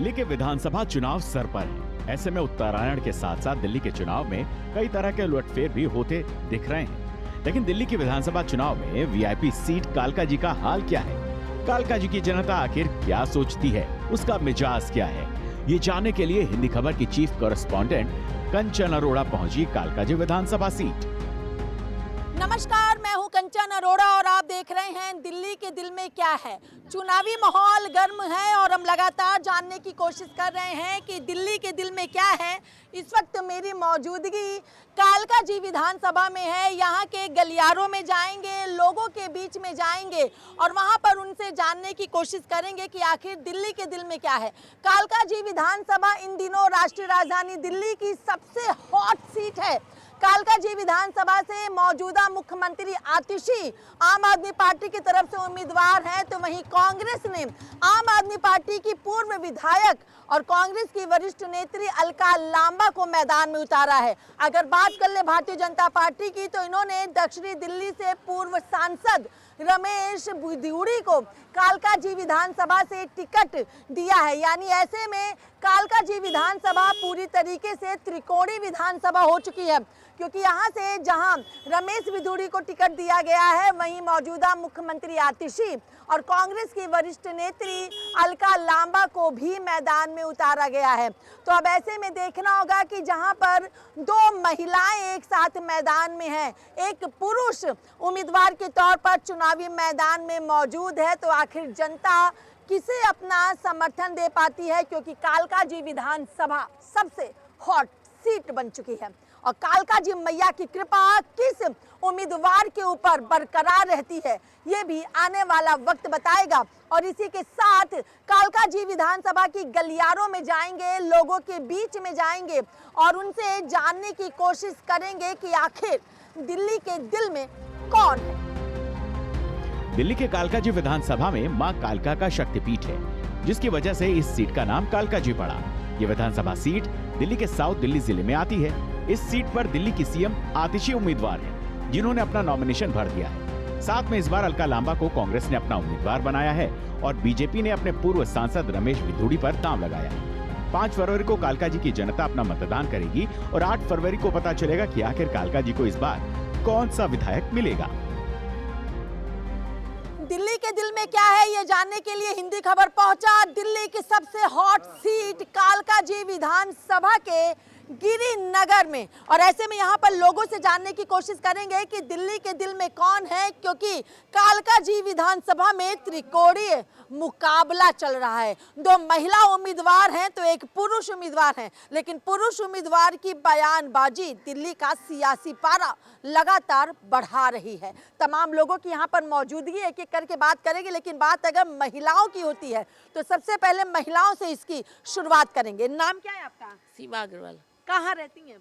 दिल्ली के विधानसभा चुनाव सर पर है। ऐसे में उत्तरायण के साथ साथ दिल्ली के चुनाव में कई तरह के उलटफेर भी होते दिख रहे हैं। लेकिन दिल्ली की विधानसभा चुनाव में वीआईपी सीट कालका जी का हाल क्या है? कालका जी की जनता आखिर क्या सोचती है? उसका मिजाज क्या है? ये जानने के लिए हिंदी खबर की चीफ कॉरेस्पॉन्डेंट कंचन अरोड़ा पहुंची कालका जी विधानसभा सीट। नमस्कार, मैं हूं कंचन अरोड़ा और आप देख रहे हैं दिल्ली के दिल में क्या है। चुनावी माहौल गर्म है और हम लगातार जानने की कोशिश कर रहे हैं कि दिल्ली के दिल में क्या है। इस वक्त मेरी मौजूदगी कालका जी विधानसभा में है। यहाँ के गलियारों में जाएंगे, लोगों के बीच में जाएंगे और वहाँ पर उनसे जानने की कोशिश करेंगे कि आखिर दिल्ली के दिल में क्या है। कालका जी विधानसभा इन दिनों राष्ट्रीय राजधानी दिल्ली की सबसे हॉट सीट है। कालका जी विधानसभा से मौजूदा मुख्यमंत्री आतिशी आम आदमी पार्टी की तरफ से उम्मीदवार हैं, तो वहीं कांग्रेस ने आम आदमी पार्टी की पूर्व विधायक और कांग्रेस की वरिष्ठ नेत्री अलका लांबा को मैदान में उतारा है। अगर बात कर ले भारतीय जनता पार्टी की, तो इन्होंने दक्षिणी दिल्ली से पूर्व सांसद रमेश बिधूड़ी को कालका जी विधानसभा से टिकट दिया है। यानी ऐसे में कालका जी विधानसभा पूरी तरीके से त्रिकोणीय विधानसभा हो चुकी है, क्योंकि यहाँ से जहाँ रमेश बिधूड़ी को टिकट दिया गया है, वहीं मौजूदा मुख्यमंत्री आतिशी और कांग्रेस की वरिष्ठ नेत्री अलका लांबा को भी मैदान में उतारा गया है। तो अब ऐसे में देखना होगा कि जहाँ पर दो महिलाएं एक साथ मैदान में हैं, एक पुरुष उम्मीदवार के तौर पर चुनावी मैदान में मौजूद है, तो आखिर जनता किसे अपना समर्थन दे पाती है, क्योंकि कालका जी विधानसभा सबसे हॉट सीट बन चुकी है और कालका जी मैया की कृपा किस उम्मीदवार के ऊपर बरकरार रहती है, ये भी आने वाला वक्त बताएगा। और इसी के साथ कालका जी विधानसभा की गलियारों में जाएंगे, लोगों के बीच में जाएंगे और उनसे जानने की कोशिश करेंगे कि आखिर दिल्ली के दिल में कौन है। दिल्ली के कालका जी विधानसभा में मां कालका का शक्तिपीठ है, जिसकी वजह से इस सीट का नाम कालका जी पड़ा। ये विधानसभा सीट दिल्ली के साउथ दिल्ली जिले में आती है। इस सीट पर दिल्ली की सीएम आतिशी उम्मीदवार हैं, जिन्होंने अपना नॉमिनेशन भर दिया है। साथ में इस बार अलका लांबा को कांग्रेस ने अपना उम्मीदवार बनाया है और बीजेपी ने अपने पूर्व सांसद रमेश बिधूड़ी पर दांव लगाया है। 5 फरवरी को कालका जी की जनता अपना मतदान करेगी और 8 फरवरी को पता चलेगा कि आखिर कालका जी को इस बार कौन सा विधायक मिलेगा। दिल्ली के दिल में क्या है, ये जानने के लिए हिंदी खबर पहुंचा दिल्ली की सबसे हॉट सीट कालका जी विधानसभा के गिरिनगर में। और ऐसे में यहाँ पर लोगों से जानने की कोशिश करेंगे कि दिल्ली के दिल में कौन है, क्योंकि कालका जी विधानसभा में त्रिकोणीय मुकाबला चल रहा है। 2 महिला उम्मीदवार हैं तो एक पुरुष उम्मीदवार है, लेकिन पुरुष उम्मीदवार की बयानबाजी दिल्ली का सियासी पारा लगातार बढ़ा रही है। तमाम लोगों की यहाँ पर मौजूदगी एक एक करके बात करेंगे, लेकिन बात अगर महिलाओं की होती है तो सबसे पहले महिलाओं से इसकी शुरुआत करेंगे। नाम क्या है आपका? सीमा अग्रवाल। कहाँ रहती हैं?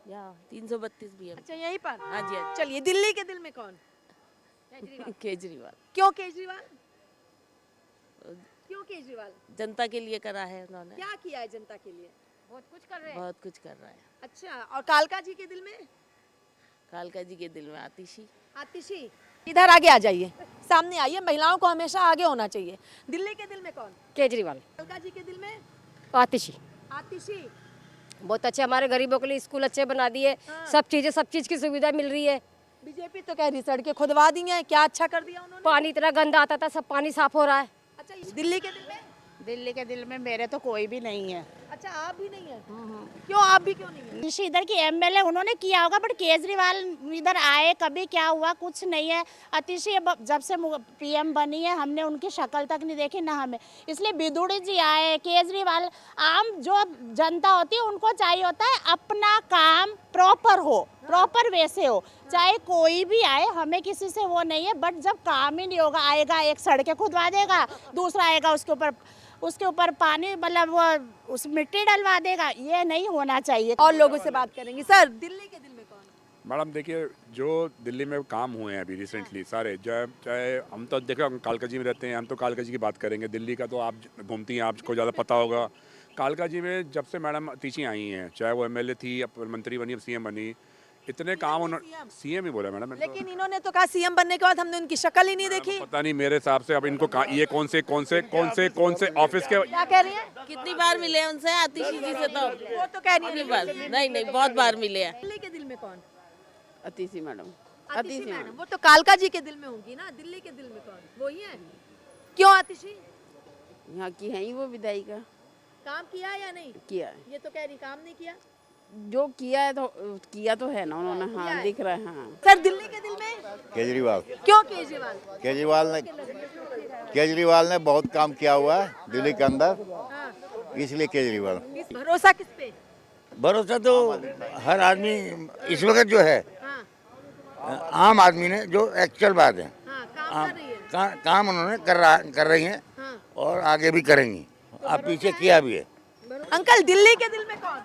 यहाँ 332 BM। अच्छा, यहीं पर। हाँ जी, हाँ। चलिए, दिल्ली के दिल में कौन? केजरीवाल। क्यों केजरीवाल? क्यों केजरीवाल? जनता के लिए करा है उन्होंने। क्या किया है जनता के लिए? बहुत कुछ कर रहे हैं। बहुत कुछ कर रहा है। अच्छा, और कालका जी के दिल में? कालका जी के दिल में आतिशी। आतिशी, इधर आगे आ जाइए, सामने आइए। महिलाओं को हमेशा आगे होना चाहिए। दिल्ली के दिल में कौन? केजरीवाल। कालका जी के दिल में? आतिशी। आतिशी बहुत अच्छे, हमारे गरीबों के लिए स्कूल अच्छे बना दिए। हाँ। सब चीज की सुविधा मिल रही है। बीजेपी तो कह रही सड़कें खुदवा दी हैं, क्या अच्छा कर दिया उन्होंने? पानी इतना गंदा आता था, सब पानी साफ हो रहा है। अच्छा, दिल्ली के दिल में? दिल्ली के दिल में मेरे तो कोई भी नहीं है। अच्छा, आप भी नहीं है? क्यों, आप भी क्यों नहीं है? इधर की एमएलए उन्होंने किया होगा, बट केजरीवाल इधर आए कभी क्या हुआ, कुछ नहीं है। आतिशी जब से पीएम बनी है हमने उनकी शक्ल तक नहीं देखी ना हमें, इसलिए बिधूड़ी जी आए। केजरीवाल, आम जो जनता होती है उनको चाहिए होता है अपना काम प्रॉपर हो, प्रॉपर वे से हो, चाहे कोई भी आए, हमें किसी से वो नहीं है। बट जब काम ही नहीं होगा, आएगा एक सड़कें खुदवा देगा, दूसरा आएगा उसके ऊपर पानी, मतलब वो उस मिट्टी डलवा देगा। ये नहीं होना चाहिए। और लोगों से बात करेंगे। सर, दिल्ली के दिल में कौन? मैडम देखिए, जो दिल्ली में काम हुए हैं अभी रिसेंटली सारे, चाहे हम तो देखो कालका जी में रहते हैं, हम तो कालका जी की बात करेंगे। दिल्ली का तो आप घूमती हैं, आपको ज़्यादा पता होगा। कालका जी में जब से मैडम आतिशी आई हैं, चाहे वो एमएलए थी, मंत्री बनी, सीएम बनी, इतने काम उन्होंने सीएम ही बोला मैडम, मैंने तो लेकिन इन्होंने तो कहा सीएम बनने के बाद हमने उनकी शक्ल ही नहीं देखी। पता नहीं मेरे हिसाब से अब इनको ये कौन से ऑफिस के क्या कह रही हैं? कितनी बार मिले हैं उनसे आतिशी जी से? तो वो तो कह रही कितनी है बार? नहीं बहुत बार मिले हैं। दिल्ली के दिल में कौन? अतिशी मैडम। आतिशी मैडम। वो तो कालका जी के दिल में होंगी ना, दिल्ली के दिल में कौन? वो ही है। क्यों आतिशी? यहाँ की है ही वो विधायिका। काम किया या नहीं किया है, ये तो कह रही काम नहीं किया। जो किया तो है ना उन्होंने। हाँ दिख रहा है। हाँ सर दिल्ली के दिल में केजरीवाल। क्यों केजरीवाल? केजरीवाल ने बहुत काम किया हुआ है दिल्ली के अंदर, हाँ। इसलिए केजरीवाल। भरोसा किस पे? भरोसा तो हर आदमी इस वक्त जो है हाँ, आम आदमी ने, जो एक्चुअल बात है, हाँ, काम कर रही है। काम उन्होंने कर रही हैं हाँ। और आगे भी करेंगी। आप पीछे किया भी है। अंकल दिल्ली के दिल में कौन?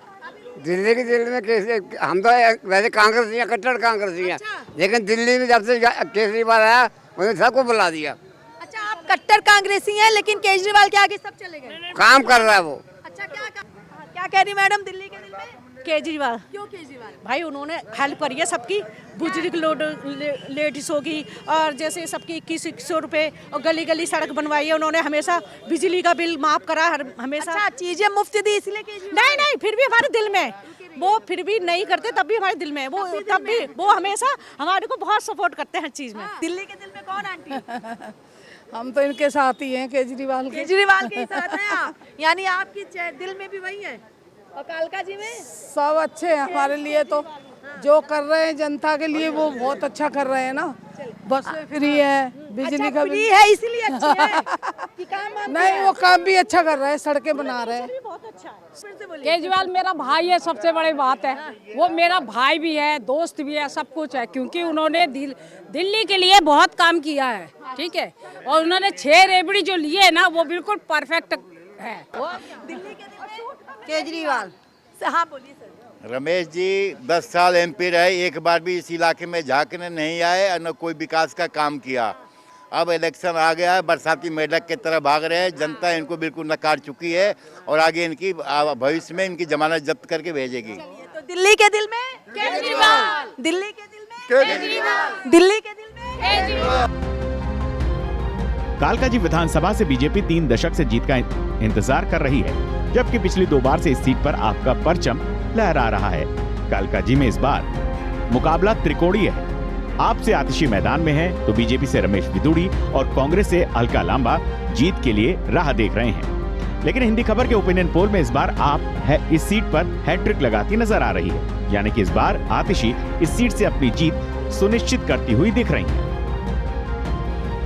दिल्ली के दिल में कैसे, हम तो वैसे कांग्रेसी हैं, कट्टर कांग्रेसी हैं, अच्छा। लेकिन दिल्ली में जब से केजरीवाल आया उन्होंने सबको बुला दिया। अच्छा आप कट्टर कांग्रेसी हैं लेकिन केजरीवाल के आगे सब चले गए। काम कर रहा है वो। अच्छा क्या कह रही मैडम दिल्ली के दिल में? केजरीवाल। क्यों केजरीवाल? भाई उन्होंने हेल्प करी है सबकी, बुजुर्ग की लोड लेडीज होगी, और जैसे सबकी 2100 रुपए, और गली गली सड़क बनवाई है उन्होंने, हमेशा बिजली का बिल माफ करा हमेशा। अच्छा चीजें मुफ्त दी इसलिए केजरीवाल? नहीं फिर भी हमारे दिल में वो, फिर भी नहीं करते तब भी हमारे दिल में वो, तब भी वो हमेशा हमारे को बहुत सपोर्ट करते हैं हर चीज में। दिल्ली के दिल में कौन आंटी? हम तो इनके साथ ही हैं, केजरीवाल केजरीवाल के साथ हैं आप, यानी आपकी दिल में भी वही है। और कालका जी में सब अच्छे हैं हमारे लिए, तो जो कर रहे हैं जनता के लिए वो बहुत अच्छा कर रहे हैं ना। बस फ्री है, बिजली का फ्री है इसीलिए अच्छी है कि काम वाम नहीं, वो काम भी अच्छा कर रहे हैं, सड़कें बना रहे हैं। केजरीवाल मेरा भाई है, सबसे बड़ी बात है। वो मेरा भाई भी है, दोस्त भी है, सब कुछ है, क्योंकि उन्होंने दिल्ली के लिए बहुत काम किया है। ठीक है, और उन्होंने 6 रेबड़ी जो लिए है ना, वो बिल्कुल परफेक्ट है। दिल्ली के दिल में केजरीवाल। हाँ बोलिए सर। रमेश जी 10 साल एमपी रहे, एक बार भी इस इलाके में झांकने नहीं आए और न कोई विकास का काम किया। अब इलेक्शन आ गया है, बरसाती मेढक की तरह भाग रहे हैं। जनता इनको बिल्कुल नकार चुकी है और आगे इनकी भविष्य में इनकी जमानत जब्त करके भेजेगी। तो दिल्ली के दिल में केजरीवाल, दिल्ली के दिल में केजरीवाल, दिल्ली के दिल में केजरीवाल। कालका जी विधानसभा से बीजेपी 3 दशक से जीत का इंतजार कर रही है, जबकि पिछली 2 बार से इस सीट पर आपका परचम लहरा रहा है। कालका जी में इस बार मुकाबला त्रिकोणीय है। आपसे आतिशी मैदान में है तो बीजेपी से रमेश विदुड़ी और कांग्रेस से अलका लांबा जीत के लिए राह देख रहे हैं। लेकिन हिंदी खबर के ओपिनियन पोल में इस बार आप है इस सीट पर हैट्रिक लगाती नजर आ रही है, यानी कि इस बार आतिशी इस सीट से अपनी जीत सुनिश्चित करती हुई दिख रही है।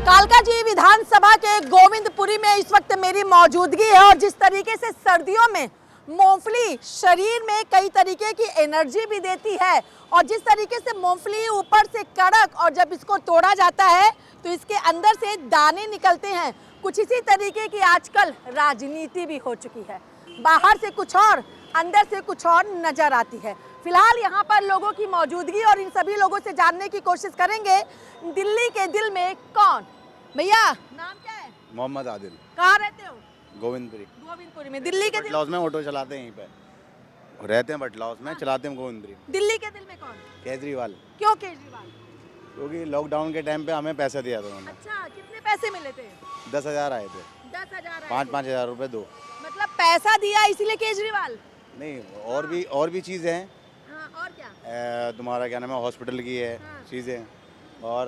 कालका जी विधानसभा के गोविंदपुरी में इस वक्त मेरी मौजूदगी है और जिस तरीके से सर्दियों में मूंगफली शरीर में कई तरीके की एनर्जी भी देती है और जिस तरीके से मूंगफली ऊपर से कड़क और जब इसको तोड़ा जाता है तो इसके अंदर से दाने निकलते हैं, कुछ इसी तरीके की आजकल राजनीति भी हो चुकी है। बाहर से कुछ और, अंदर से कुछ और नजर आती है। फिलहाल यहाँ पर लोगों की मौजूदगी और इन सभी लोगों से जानने की कोशिश करेंगे दिल्ली के दिल में कौन। भैया नाम क्या है? मोहम्मद आदिल। कहाँ रहते हो? गोविंदपुरी। गोविंदपुरी में। दिल्ली के दिल बटलौज में ऑटो चलाते हैं, यहीं पे रहते हैं, बटलौज में चलाते हैं गोविंदपुरी। दिल्ली के दिल में कौन? केजरीवाल। क्यों केजरीवाल? क्योंकि लॉकडाउन के टाइम पे हमें पैसा दिया था उन्होंने। अच्छा कितने पैसे मिले थे? 10,000 आए थे। 10,000? 5-5 हज़ार रुपए दो। मतलब पैसा दिया इसलिए केजरीवाल? नहीं, और भी चीज़ें हैं। हाँ, और क्या? तुम्हारा क्या नाम है, हॉस्पिटल की है हाँ। चीज़ें, और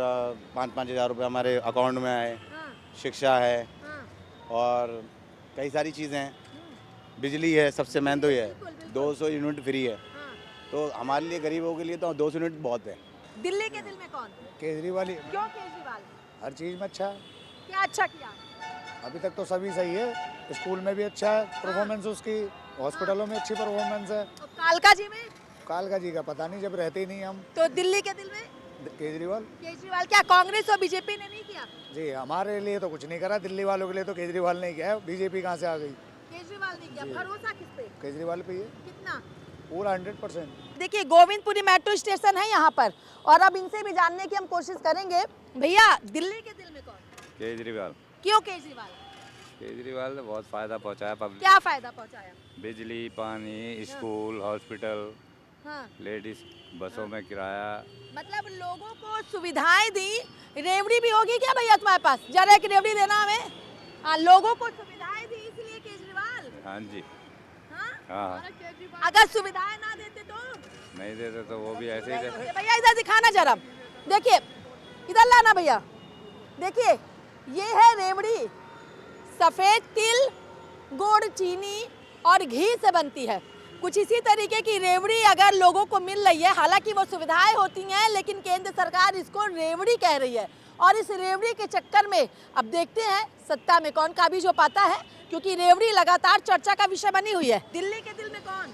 5-5 हज़ार रुपये हमारे अकाउंट में आए। हाँ, शिक्षा है हाँ, और कई सारी चीज़ें हैं। बिजली है, सबसे मेन तो ये है। बिल्कुल, बिल्कुल। 200 यूनिट फ्री है, हाँ। तो हमारे लिए गरीबों के लिए तो 200 यूनिट बहुत है। दिल्ली के दिल में कौन? केजरीवाल ही। क्यों केजरीवाल? हर चीज़ में अच्छा है, क्या अच्छा किया? अभी तक तो सभी सही है। स्कूल में भी अच्छा है परफॉर्मेंस उसकी, हॉस्पिटलों में अच्छी परफॉर्मेंस है। और कालका जी में? कालका जी का पता नहीं, जब रहते ही नहीं हम। तो दिल्ली के दिल में केजरीवाल केजरीवाल। क्या कांग्रेस और बीजेपी ने नहीं किया? जी, हमारे लिए तो कुछ नहीं करा, दिल्ली वालों के लिए तो केजरीवाल ने किया है। बीजेपी कहाँ से आ गई? केजरीवाल ने किया। भरोसा किस पे? केजरीवाल पे ही है कितना? पूरा 100%। देखिए गोविंदपुरी मेट्रो स्टेशन है यहाँ पर और अब इनसे भी जानने की हम कोशिश करेंगे। भैया दिल्ली के दिल में कौन? केजरीवाल। क्यों केजरीवाल? केजरीवाल ने बहुत फायदा पहुंचाया पब्लिक। क्या फायदा पहुँचाया? बिजली, पानी, स्कूल, हॉस्पिटल, हाँ। लेडीज बसों में किराया। मतलब लोगों को सुविधाएं दी। रेवड़ी भी होगी क्या भैया तुम्हारे पास? जरा एक रेवड़ी देना हमें। हाँ, लोगों को सुविधाएं दी इसलिए केजरीवाल। हाँ जी। हाँ? हाँ। अगर सुविधाएं ना देते तो नहीं देते तो वो भी ऐसे ही रहते। भैया इधर दिखाना जरा, देखिए इधर लाना भैया, देखिए ये है रेवड़ी, सफेद तिल, गुड़, चीनी और घी से बनती है। कुछ इसी तरीके की रेवड़ी अगर लोगों को मिल रही है, हालांकि वो सुविधाएं होती हैं, लेकिन केंद्र सरकार इसको रेवड़ी कह रही है। और इस रेवड़ी के चक्कर में अब देखते हैं सत्ता में कौन काबिज हो पाता है, क्योंकि रेवड़ी लगातार चर्चा का विषय बनी हुई है। दिल्ली के दिल में कौन?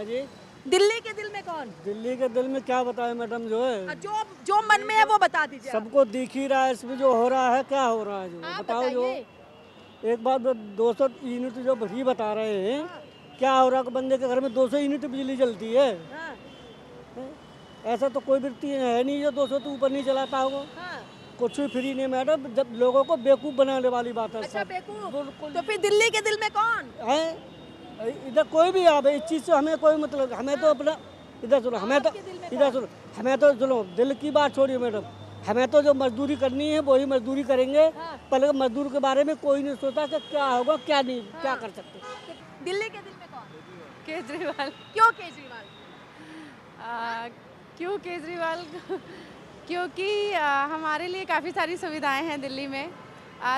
जी, दिल्ली के दिल में कौन? दिल्ली के दिल में क्या बताएं मैडम, जो है जो जो मन में है वो बता दीजिए। सबको दिख ही रहा है इसमें जो हो रहा है, क्या हो रहा है, जो बताओ। जो एक बात 200 यूनिट जो फ्री बता रहे हैं, क्या हो रहा है? बंदे के घर में 200 यूनिट बिजली जलती है। ऐसा तो कोई व्यक्ति है नहीं जो 200 से ऊपर नहीं चलाता होगा। कुछ भी फ्री नहीं मैडम, जब लोगों को बेवकूफ़ बनाने वाली बात है। अच्छा, बेवकूफ। तो फिर दिल्ली के दिल में कौन है? इधर कोई भी आवे, इस चीज़ से हमें कोई मतलब, हमें तो अपना इधर सुनो, हमें तो इधर सुनो, हमें तो सुनो, दिल की बात छोड़िए मैडम, हमें तो जो मजदूरी करनी है वही मजदूरी करेंगे। पहले मजदूर के बारे में कोई नहीं सोचा कि क्या होगा क्या नहीं, क्या कर सकते। दिल्ली के दिल में कौन? केजरीवाल। क्यों केजरीवाल? क्यों केजरीवाल? क्योंकि हमारे लिए काफ़ी सारी सुविधाएं हैं दिल्ली में।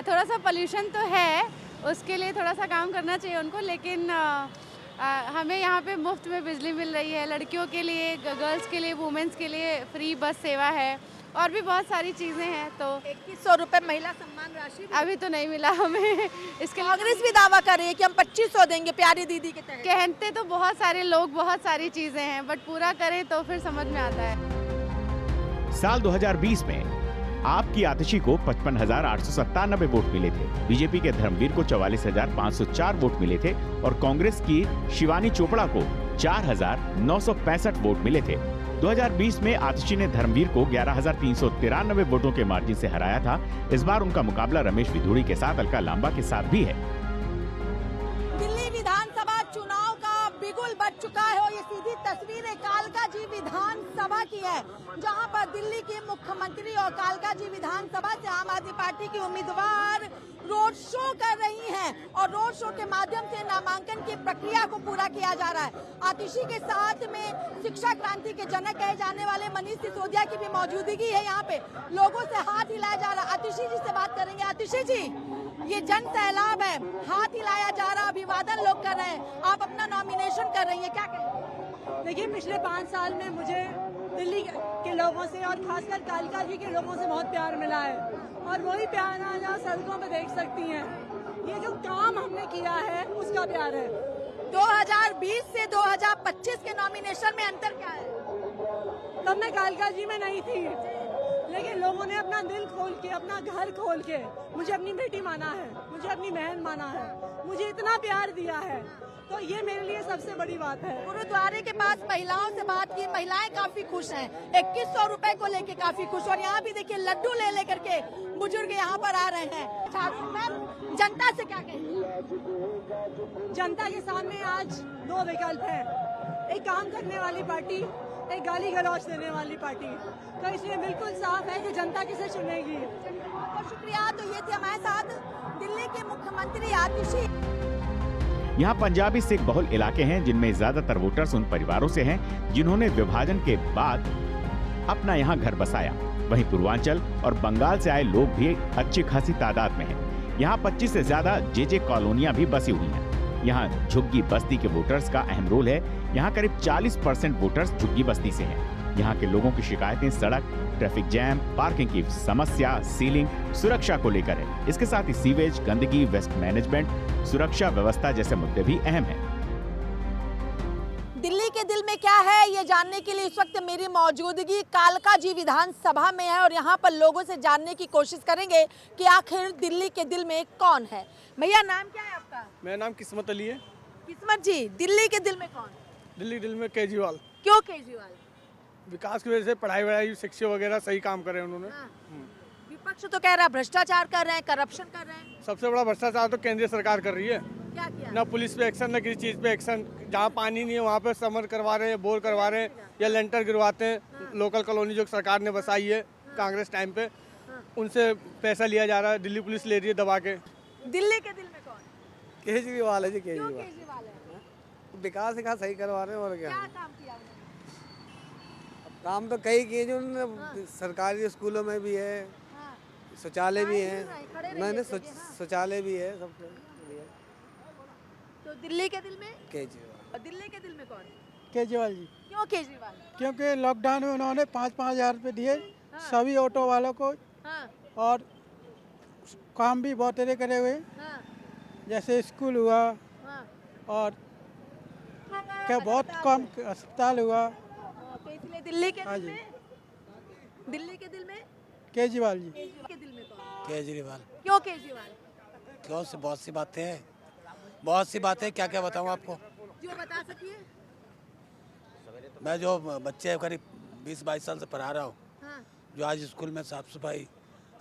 थोड़ा सा पोल्यूशन तो है, उसके लिए थोड़ा सा काम करना चाहिए उनको, लेकिन हमें यहाँ पे मुफ्त में बिजली मिल रही है, लड़कियों के लिए, गर्ल्स के लिए, वुमेंस के लिए फ्री बस सेवा है, और भी बहुत सारी चीज़ें हैं। तो 2100 रुपये महिला सम्मान राशि अभी तो नहीं मिला हमें। इसके कांग्रेस भी दावा कर रही है कि हम 2500 देंगे प्यारी दीदी के तहत। कहते तो बहुत सारे लोग बहुत सारी चीज़ें हैं, बट पूरा करें तो फिर समझ में आता है। साल 2020 में आपकी आतिशी को 55,897 वोट मिले थे, बीजेपी के धर्मवीर को 44,504 वोट मिले थे और कांग्रेस की शिवानी चोपड़ा को 4,965 वोट मिले थे। 2020 में आतिशी ने धर्मवीर को 11,393 वोटों के मार्जिन से हराया था। इस बार उनका मुकाबला रमेश विधूड़ी के साथ अलका लांबा के साथ भी है। दिल्ली विधानसभा चुनाव का बिगुल बज चुका है और ये सीधी तस्वीर कालका जी विधानसभा की है, जहां पर दिल्ली के मुख्यमंत्री और कालका जी विधानसभा से आम आदमी पार्टी की उम्मीदवार रोड शो कर रही हैं और रोड शो के माध्यम से नामांकन की प्रक्रिया को पूरा किया जा रहा है। आतिशी के साथ में शिक्षा क्रांति के जनक कहे जाने वाले मनीष सिसोदिया की भी मौजूदगी है। यहाँ पे लोगों से हाथ हिलाया जा रहा है। आतिशी जी से बात करेंगे। आतिशी जी, ये जन सैलाब है, हाथ हिलाया जा रहा, अभिवादन लोग कर रहे हैं, आप अपना नॉमिनेशन कर रही है, क्या कहें? देखिए, पिछले 5 साल में मुझे दिल्ली के लोगों से और खासकर कालका जी के लोगों से बहुत प्यार मिला है, और वही प्यार आज आप सड़कों पे देख सकती हैं। ये जो काम हमने किया है उसका प्यार है। 2020 से 2025 के नॉमिनेशन में अंतर क्या है? तब मैं कालका जी में नहीं थी, लेकिन लोगों ने अपना दिल खोल के, अपना घर खोल के मुझे अपनी बेटी माना है, मुझे अपनी बहन माना है, मुझे इतना प्यार दिया है, तो ये मेरे लिए सबसे बड़ी बात है। गुरुद्वारे के पास महिलाओं से बात की, महिलाएं काफी खुश हैं, 2100 रुपए को लेके काफी खुश। और यहाँ भी देखिए लड्डू ले लेकर के बुजुर्ग यहाँ पर आ रहे हैं। मैम, जनता से क्या कहेंगे? जनता के सामने आज 2 विकल्प हैं, एक काम करने वाली पार्टी, एक गाली गलौज देने वाली पार्टी। तो इसलिए बिल्कुल साफ है कि जनता किसे चुनेगी। बहुत शुक्रिया। तो ये थे हमारे साथ दिल्ली के मुख्यमंत्री आतिशी। यहाँ पंजाबी सिख बहुल इलाके हैं, जिनमें ज्यादातर वोटर्स उन परिवारों से हैं जिन्होंने विभाजन के बाद अपना यहाँ घर बसाया। वहीं पूर्वांचल और बंगाल से आए लोग भी अच्छी खासी तादाद में हैं। यहाँ 25 से ज्यादा जेजे कॉलोनियां भी बसी हुई हैं। यहाँ झुग्गी बस्ती के वोटर्स का अहम रोल है। यहाँ करीब 40% वोटर्स झुग्गी बस्ती से हैं। यहाँ के लोगों की शिकायतें सड़क, ट्रैफिक जैम, पार्किंग की समस्या, सीलिंग, सुरक्षा को लेकर है। इसके साथ ही सीवेज, गंदगी, वेस्ट मैनेजमेंट, सुरक्षा व्यवस्था जैसे मुद्दे भी अहम हैं। दिल्ली के दिल में क्या है, ये जानने के लिए इस वक्त मेरी मौजूदगी कालका जी विधानसभा में है और यहाँ पर लोगों से जानने की कोशिश करेंगे कि आखिर दिल्ली के दिल में कौन है। भैया, नाम क्या है आपका? मेरा नाम किस्मत अली है। किस्मत जी, दिल्ली के दिल में कौन? दिल्ली दिल में केजरीवाल। क्यों केजरीवाल? विकास की वजह से, पढ़ाई वढ़ाई, शिक्षा वगैरह सही काम करे उन्होंने। विपक्ष तो कह रहा है भ्रष्टाचार कर रहे हैं, करप्शन कर रहे हैं। सबसे बड़ा भ्रष्टाचार तो केंद्रीय सरकार कर रही है। क्या किया? ना पुलिस पे एक्शन, ना किसी चीज़ पे एक्शन। जहाँ पानी नहीं है वहाँ पे समर करवा रहे हैं, बोर करवा रहे हैं या लेंटर गिरवाते हैं। लोकल कॉलोनी जो सरकार ने बसाई है कांग्रेस टाइम पे, उनसे पैसा लिया जा रहा है, दिल्ली पुलिस ले रही है दबा के। दिल्ली के दिल में कौन? केजरीवाल है जी, क्यों केजरीवाल। केजरीवाल है? विकास का सही करवा रहे हैं और क्या काम किया उन्होंने? काम तो कई किए जो सरकारी स्कूलों में भी है, हाँ। शौचालय भी खड़े रहिए, मैंने खड़े रहिए, हाँ। शौचालय भी है सब। तो दिल्ली के दिल में? केजरीवाल। और दिल्ली के दिल में कौन? केजरीवाल जी, क्यों केजरीवाल? क्योंकि लॉकडाउन में उन्होंने 5-5 हज़ार रुपये दिए सभी ऑटो वालों को, हाँ, और काम भी बहुत तरह करे हुए, हाँ, जैसे स्कूल हुआ हाँ। और क्या बहुत कम अस्पताल हुआ। तो इसलिए दिल्ली के हाँ दिल जी। में? दिल्ली के दिल में? केजरीवाल जी। केजरीवाल के दिल में कौन? केजरीवाल। क्यों केजरीवाल? क्यों से बहुत सी बातें हैं, बहुत सी बातें, क्या क्या बताऊँ आपको। जो बता सकिए। मैं जो बच्चे करीब 20-22 साल से पढ़ा रहा हूँ, हाँ, जो आज स्कूल में साफ सफाई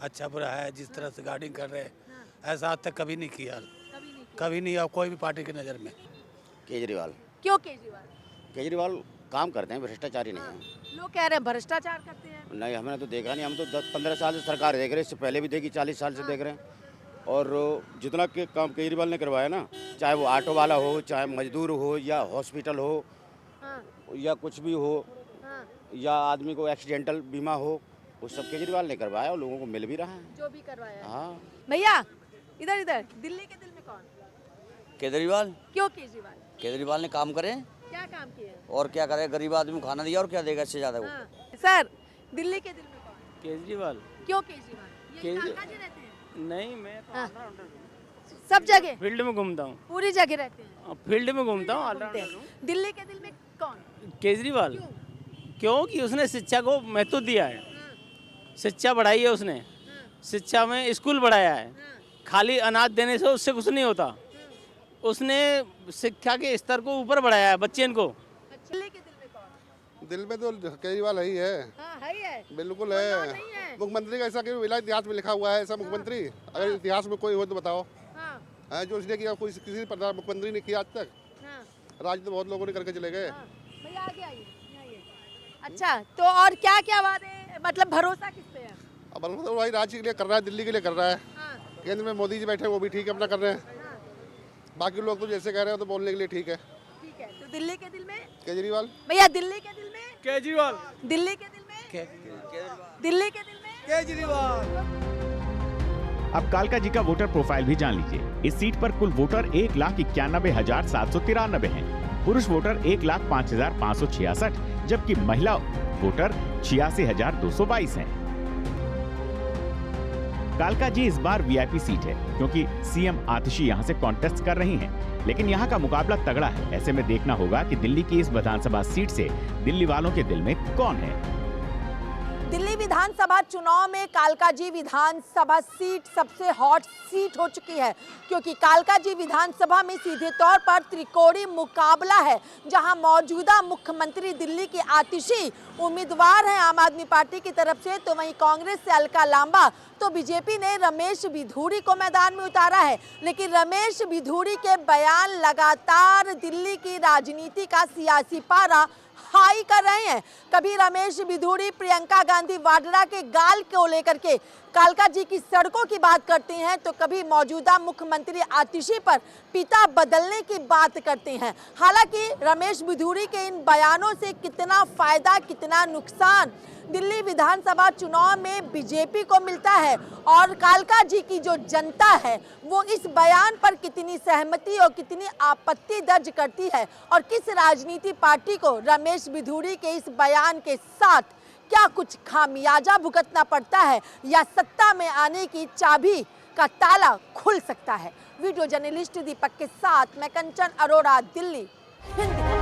अच्छा बुरा है, जिस तरह से गार्डिंग कर रहे हैं, हाँ। ऐसा आज तक कभी नहीं किया, कभी नहीं किया। कभी नहीं, और कोई भी पार्टी की नज़र में। केजरीवाल। क्यों केजरीवाल? केजरीवाल काम करते हैं, भ्रष्टाचारी नहीं है। लोग कह रहे हैं भ्रष्टाचार करते हैं। नहीं, हमने तो देखा नहीं, हम तो 10-15 साल से सरकार देख रहे हैं, इससे पहले भी देखी, 40 साल से देख रहे हैं। और जितना के काम केजरीवाल ने करवाया ना, चाहे वो ऑटो वाला हो, चाहे मजदूर हो, या हॉस्पिटल हो, हाँ, या कुछ भी हो, हाँ, या आदमी को एक्सीडेंटल बीमा हो, वो सब केजरीवाल ने करवाया और लोगों को मिल भी रहा है। जो भी करवाया है। हाँ। भैया इधर इधर, दिल्ली के दिल में कौन? केजरीवाल। क्यों केजरीवाल? केजरीवाल ने काम करे क्या काम किए? और क्या करे, गरीब आदमी को खाना दिया और क्या देगा इससे ज़्यादा वो। हाँ। सर, दिल्ली के दिल में कौन? केजरीवाल। क्यों केजरीवाल? ये काका जी रहते हैं? नहीं, मैं हाँ। सब जगह? फील्ड में घूमता हूँ, पूरी जगह रहते हैं? फील्ड में घूमता घूमते हैं। दिल्ली के दिल में कौन? केजरीवाल। क्यों? क्योंकि उसने शिक्षा को महत्व दिया है, शिक्षा बढ़ाई है उसने, शिक्षा में स्कूल बढ़ाया है। खाली अनाज देने से उससे कुछ नहीं होता, उसने शिक्षा के स्तर को ऊपर बढ़ाया है बच्चे को। दिल्ली के दिल में कौन? दिल में तो केजरीवाल ही है, हाँ, है। बिल्कुल कोई और नहीं है। मुख्यमंत्री का ऐसा कि मिला इतिहास में लिखा हुआ है, ऐसा मुख्यमंत्री अगर इतिहास में कोई हो तो बताओ। हाँ, हाँ, जो इसने किया कोई किसी प्रधान मुख्यमंत्री ने किया आज तक। हाँ, राज तो बहुत लोगों ने करके चले गए। हाँ। भैया आगे आइए, यहाँ आइए। अच्छा, तो और क्या क्या वादे, मतलब भरोसा किस पे है? अब तो भाई राज्य के लिए कर रहा है, दिल्ली के लिए कर रहा है। हाँ, केंद्र में मोदी जी बैठे हैं, वो भी ठीक है, अपना कर रहे हैं। हाँ, बाकी लोग तो जैसे कह रहे हैं तो बोलने के लिए ठीक है। ठीक है। तो दिल्ली के दिल में? केजरीवाल। भैया दिल्ली के दिल में? केजरीवाल। दिल्ली के दिल में? दिल्ली के दिल में? केजरीवाल। अब कालका जी का वोटर प्रोफाइल भी जान लीजिए। इस सीट पर कुल वोटर 1,91,793 हैं। पुरुष वोटर 1,05,566, जबकि महिला वोटर 86,222 हैं। कालका जी इस बार वीआईपी सीट है क्योंकि सीएम आतिशी यहां से कॉन्टेस्ट कर रही हैं। लेकिन यहां का मुकाबला तगड़ा है। ऐसे में देखना होगा कि दिल्ली की इस विधानसभा सीट से दिल्ली वालों के दिल में कौन है। दिल्ली विधानसभा चुनाव में कालका जी विधानसभा सीट सबसे हॉट सीट हो चुकी है, क्योंकि कालका जी विधानसभा में सीधे तौर पर त्रिकोणीय मुकाबला है, जहां मौजूदा मुख्यमंत्री दिल्ली की आतिशी उम्मीदवार हैं आम आदमी पार्टी की तरफ से, तो वहीं कांग्रेस से अलका लांबा, तो बीजेपी ने रमेश बिधूरी को मैदान में उतारा है। लेकिन रमेश बिधूरी के बयान लगातार दिल्ली की राजनीति का सियासी पारा हाई कर रहे हैं। कभी रमेश बिधूरी प्रियंका गांधी वाड्रा के गाल को लेकर के कालका जी की सड़कों की बात करते हैं, तो कभी मौजूदा मुख्यमंत्री आतिशी पर पिता बदलने की बात करते हैं। हालांकि रमेश बिधूरी के इन बयानों से कितना फायदा कितना नुकसान दिल्ली विधानसभा चुनाव में बीजेपी को मिलता है, और कालका जी की जो जनता है वो इस बयान पर कितनी सहमति और कितनी आपत्ति दर्ज करती है, और किस राजनीति पार्टी को रमेश बिधूरी के इस बयान के साथ क्या कुछ खामियाजा भुगतना पड़ता है, या सत्ता में आने की चाबी का ताला खुल सकता है। वीडियो जर्नलिस्ट दीपक के साथ मैं कंचन अरोड़ा, दिल्ली, हिंद।